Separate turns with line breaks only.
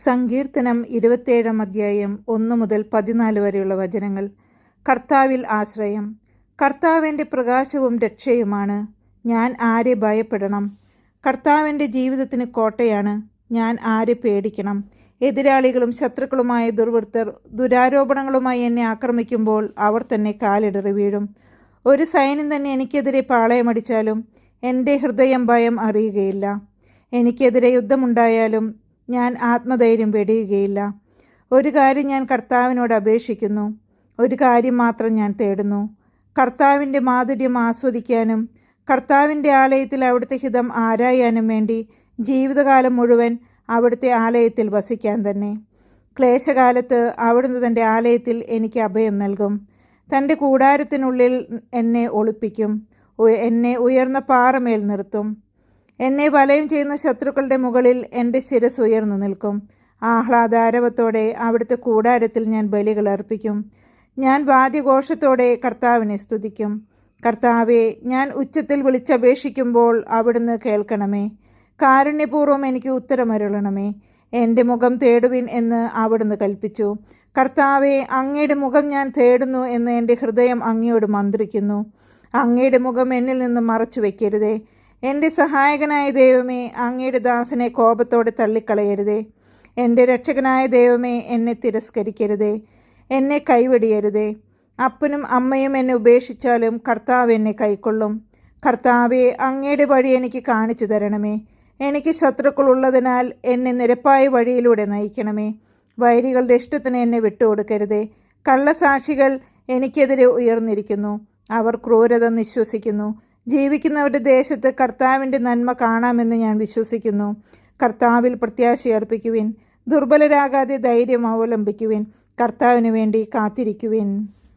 സങ്കീർത്തനം 27 അധ്യായം 1 മുതൽ 14 വരെയുള്ള വചനങ്ങൾ. കർത്താവിൽ ആശ്രയം. കർത്താവ് എൻ്റെ പ്രകാശവും രക്ഷയുമാണ്. ഞാൻ ആരെ ഭയപ്പെടണം? കർത്താവ് എൻ്റെ ജീവിതത്തിന് കോട്ടയാണ്. ഞാൻ ആരെ പേടിക്കണം? എതിരാളികളും ശത്രുക്കളുമായ ദുർവൃത്തർ ദുരാരോപണങ്ങളുമായി എന്നെ ആക്രമിക്കുമ്പോൾ അവർ തന്നെ കാലിടറി വീഴും. ഒരു സൈന്യം തന്നെ എനിക്കെതിരെ പാളയമടിച്ചാലും എൻ്റെ ഹൃദയം ഭയം അറിയുകയില്ല. എനിക്കെതിരെ യുദ്ധമുണ്ടായാലും ഞാൻ ആത്മധൈര്യം വെടിയുകയില്ല. ഒരു കാര്യം ഞാൻ കർത്താവിനോട് അപേക്ഷിക്കുന്നു, ഒരു കാര്യം മാത്രം ഞാൻ തേടുന്നു, കർത്താവിൻ്റെ മാധുര്യം ആസ്വദിക്കാനും കർത്താവിൻ്റെ ആലയത്തിൽ അവിടുത്തെ ഹിതം ആരായാനും വേണ്ടി ജീവിതകാലം മുഴുവൻ അവിടുത്തെ ആലയത്തിൽ വസിക്കാൻ തന്നെ. ക്ലേശകാലത്ത് അവിടുന്ന് തൻ്റെ ആലയത്തിൽ എനിക്ക് അഭയം നൽകും. തൻ്റെ കൂടാരത്തിനുള്ളിൽ എന്നെ ഒളിപ്പിക്കും. എന്നെ ഉയർന്ന പാറമേൽ നിർത്തും. എന്നെ വലയം ചെയ്യുന്ന ശത്രുക്കളുടെ മുകളിൽ എൻ്റെ ശിരസ് ഉയർന്നു നിൽക്കും. ആഹ്ലാദാരവത്തോടെ അവിടുത്തെ കൂടാരത്തിൽ ഞാൻ ബലികൾ അർപ്പിക്കും. ഞാൻ വാദ്യഘോഷത്തോടെ കർത്താവിനെ സ്തുതിക്കും. കർത്താവെ, ഞാൻ ഉച്ചത്തിൽ വിളിച്ചപേക്ഷിക്കുമ്പോൾ അവിടുന്ന് കേൾക്കണമേ. കാരുണ്യപൂർവ്വം എനിക്ക് ഉത്തരമരുളണമേ. എൻ്റെ മുഖം തേടുവിൻ എന്ന് അവിടുന്ന് കൽപ്പിച്ചു. കർത്താവെ, അങ്ങയുടെ മുഖം ഞാൻ തേടുന്നു എന്ന് എൻ്റെ ഹൃദയം അങ്ങയോട് മന്ത്രിക്കുന്നു. അങ്ങയുടെ മുഖം എന്നിൽ നിന്ന് മറച്ചു വയ്ക്കരുതേ. എൻ്റെ സഹായകനായ ദൈവമേ, അങ്ങയുടെ ദാസനെ കോപത്തോടെ തള്ളിക്കളയരുതേ. എൻ്റെ രക്ഷകനായ ദൈവമേ, എന്നെ തിരസ്കരിക്കരുതേ. എന്നെ കൈവെടിയരുതേ. അപ്പനും അമ്മയും എന്നെ ഉപേക്ഷിച്ചാലും കർത്താവ് എന്നെ കൈക്കൊള്ളും. കർത്താവെ, അങ്ങയുടെ വഴി എനിക്ക് കാണിച്ചു തരണമേ. എനിക്ക് ശത്രുക്കളുള്ളതിനാൽ എന്നെ നിരപ്പായ വഴിയിലൂടെ നയിക്കണമേ. വൈരികളുടെ ഇഷ്ടത്തിന് എന്നെ വിട്ടുകൊടുക്കരുതേ. കള്ളസാക്ഷികൾ എനിക്കെതിരെ ഉയർന്നിരിക്കുന്നു. അവർ ക്രൂരത നിശ്വസിക്കുന്നു. ജീവിക്കുന്നവരുടെ ദേശത്ത് കർത്താവിൻ്റെ നന്മ കാണാമെന്ന് ഞാൻ വിശ്വസിക്കുന്നു. കർത്താവിൽ പ്രത്യാശയർപ്പിക്കുവിൻ. ദുർബലരാകാതെ ധൈര്യം അവലംബിക്കുവിൻ. കർത്താവിന് വേണ്ടി കാത്തിരിക്കുവിൻ.